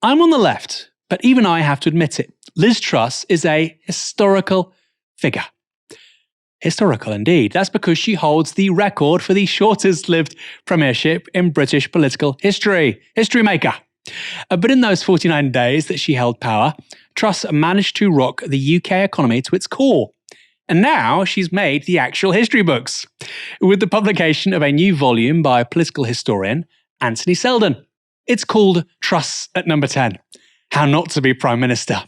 I'm on the left, but even I have to admit it. Liz Truss is a historical figure. Historical indeed. That's because she holds the record for the shortest lived premiership in British political history. History maker. But in those 49 days that she held power, Truss managed to rock the UK economy to its core. And now she's made the actual history books, with the publication of a new volume by political historian Anthony Seldon. It's called Truss at Number 10, How Not to be Prime Minister.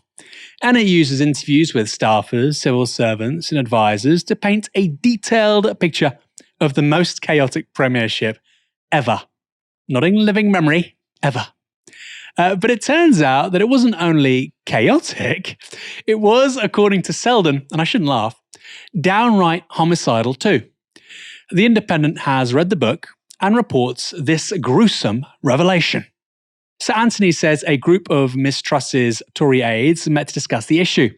And it uses interviews with staffers, civil servants and advisors to paint a detailed picture of the most chaotic premiership ever. Not in living memory, ever. But it turns out that it wasn't only chaotic, it was, according to Seldon, and I shouldn't laugh, downright homicidal too. The Independent has read the book and reports this gruesome revelation. Sir Anthony says a group of Miss Truss's Tory aides met to discuss the issue.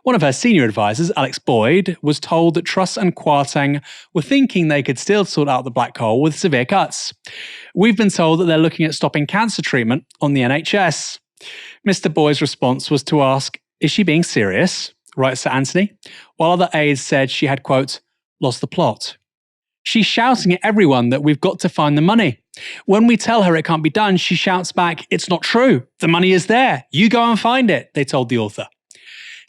One of her senior advisors, Alex Boyd, was told that Truss and Kwarteng were thinking they could still sort out the black hole with severe cuts. We've been told that they're looking at stopping cancer treatment on the NHS. Mr. Boyd's response was to ask, is she being serious? Writes Sir Anthony, while other aides said she had, quote, lost the plot. She's shouting at everyone that we've got to find the money. When we tell her it can't be done, she shouts back, it's not true. The money is there. You go and find it, they told the author.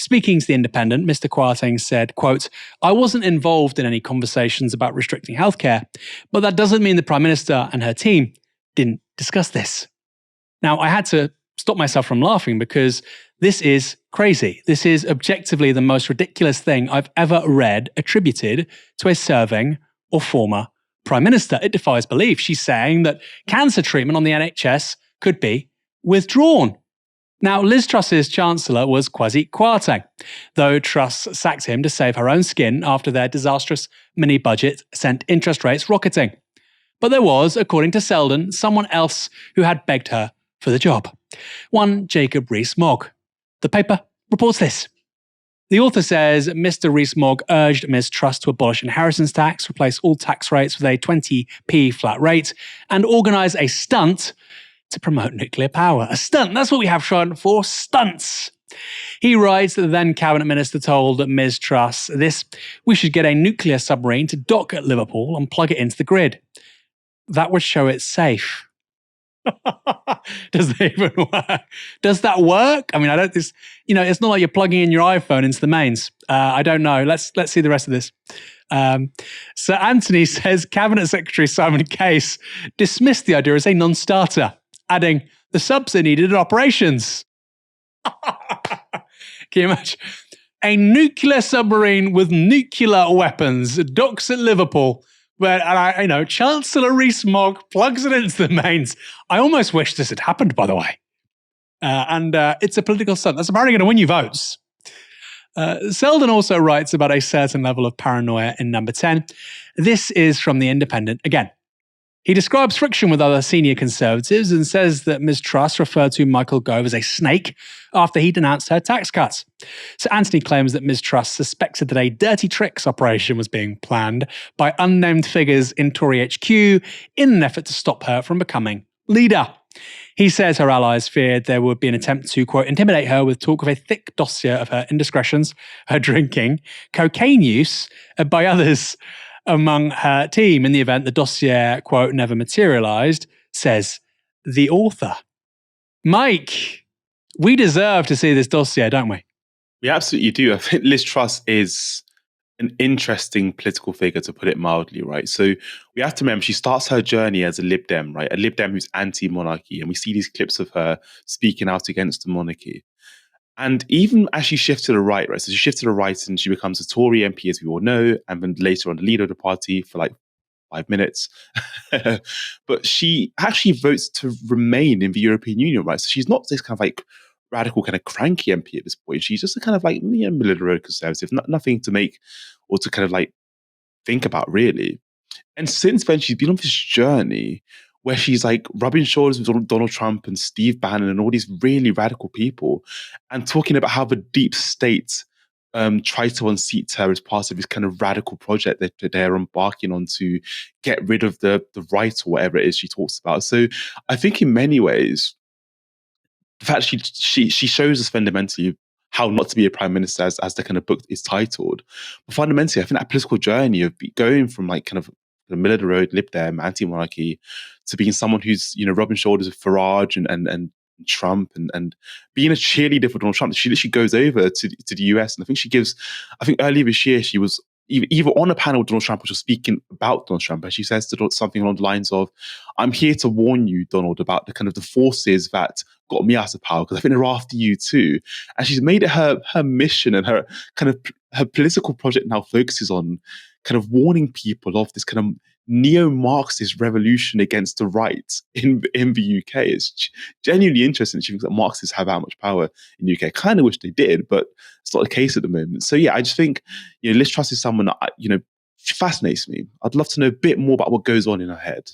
Speaking to The Independent, Mr. Kwarteng said, quote, I wasn't involved in any conversations about restricting healthcare, but that doesn't mean the Prime Minister and her team didn't discuss this. Now, I had to stop myself from laughing because this is crazy. This is objectively the most ridiculous thing I've ever read attributed to a serving or former Prime Minister. It defies belief. She's saying that cancer treatment on the NHS could be withdrawn. Now, Liz Truss's Chancellor was Kwasi Kwarteng, though Truss sacked him to save her own skin after their disastrous mini-budget sent interest rates rocketing. But there was, according to Seldon, someone else who had begged her for the job. One Jacob Rees-Mogg. The paper reports this. The author says Mr. Rees-Mogg urged Ms. Truss to abolish inheritance tax, replace all tax rates with a 20p flat rate, and organise a stunt to promote nuclear power. A stunt, that's what we have shown for, stunts. He writes that the then Cabinet Minister told Ms. Truss this, we should get a nuclear submarine to dock at Liverpool and plug it into the grid. That would show it's safe. Does that even work? Does that work? I mean, I don't. It's not like you're plugging in your iPhone into the mains. I don't know. Let's see the rest of this. Sir Anthony says Cabinet Secretary Simon Case dismissed the idea as a non-starter, adding the subs are needed in operations. Can you imagine? A nuclear submarine with nuclear weapons docks at Liverpool. But Chancellor Rees-Mogg plugs it into the mains. I almost wish this had happened, by the way. And it's a political stunt. That's apparently going to win you votes. Seldon also writes about a certain level of paranoia in number 10. This is from The Independent again. He describes friction with other senior Conservatives and says that Ms. Truss referred to Michael Gove as a snake after he denounced her tax cuts. So Anthony claims that Ms. Truss suspected that a dirty tricks operation was being planned by unnamed figures in Tory HQ in an effort to stop her from becoming leader. He says her allies feared there would be an attempt to, quote, intimidate her with talk of a thick dossier of her indiscretions, her drinking, cocaine use by others among her team in the event the dossier, quote, never materialized, says the author. Mike, we deserve to see this dossier, don't we? We absolutely do. I think Liz Truss is an interesting political figure, to put it mildly, right? So we have to remember she starts her journey as a Lib Dem, right? A Lib Dem who's anti-monarchy. And we see these clips of her speaking out against the monarchy. And even as she shifts to the right, so she shifts to the right and she becomes a Tory MP, as we all know, and then later on the leader of the party for like 5 minutes. But she actually votes to remain in the European Union, right? So she's not this kind of like radical, kind of cranky MP at this point. She's just a kind of like middle of the road conservative, nothing to make or to kind of like think about really. And since then, she's been on this journey where she's like rubbing shoulders with Donald Trump and Steve Bannon and all these really radical people and talking about how the deep state tries to unseat her as part of this kind of radical project that they're embarking on to get rid of the right or whatever it is she talks about. So I think in many ways, the fact she shows us fundamentally how not to be a prime minister, as the kind of book is titled. But fundamentally, I think that political journey of going from like kind of the middle of the road Lib Dem anti-monarchy to being someone who's rubbing shoulders with Farage and Trump and being a cheerleader for Donald Trump. She literally goes over to the US, and I think earlier this year she was either on a panel with Donald Trump or just speaking about Donald Trump, and she says something along the lines of, "I'm here to warn you, Donald, about the kind of the forces that got me out of power, because I think they're after you too." And she's made it her mission, and her kind of her political project now focuses on kind of warning people of this kind of neo-Marxist revolution against the right in the UK. It's genuinely interesting. She thinks that Marxists have that much power in the UK. I kind of wish they did, but it's not the case at the moment. So yeah, I just think Liz Truss is someone that fascinates me. I'd love to know a bit more about what goes on in her head.